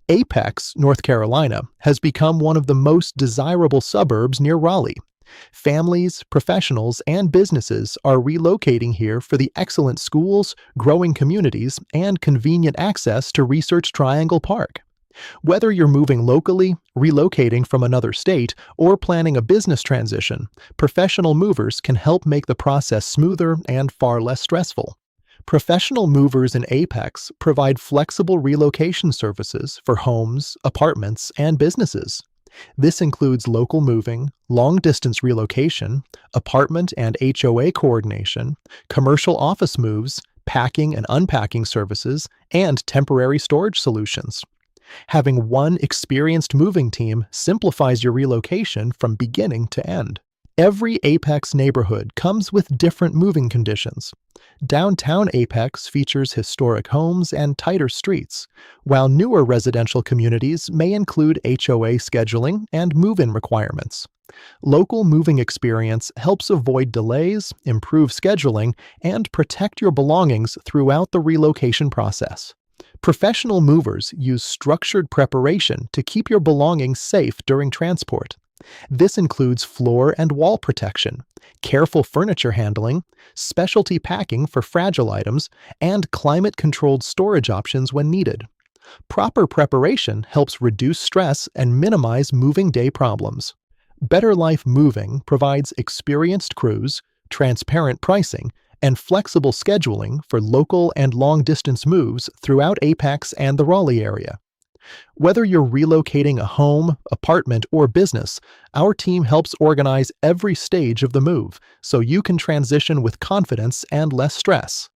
Apex, North Carolina, has become one of the most desirable suburbs near Raleigh. Families, professionals, and businesses are relocating here for the excellent schools, growing communities, and convenient access to Research Triangle Park. Whether you're moving locally, relocating from another state, or planning a business transition, professional movers can help make the process smoother and far less stressful. Professional movers in Apex provide flexible relocation services for homes, apartments, and businesses. This includes local moving, long-distance relocation, apartment and HOA coordination, commercial office moves, packing and unpacking services, and temporary storage solutions. Having one experienced moving team simplifies your relocation from beginning to end. Every Apex neighborhood comes with different moving conditions. Downtown Apex features historic homes and tighter streets, while newer residential communities may include HOA scheduling and move-in requirements. Local moving experience helps avoid delays, improve scheduling, and protect your belongings throughout the relocation process. Professional movers use structured preparation to keep your belongings safe during transport. This includes floor and wall protection, careful furniture handling, specialty packing for fragile items, and climate-controlled storage options when needed. Proper preparation helps reduce stress and minimize moving day problems. Better Life Moving provides experienced crews, transparent pricing, and flexible scheduling for local and long-distance moves throughout Apex and the Raleigh area. Whether you're relocating a home, apartment, or business, our team helps organize every stage of the move so you can transition with confidence and less stress.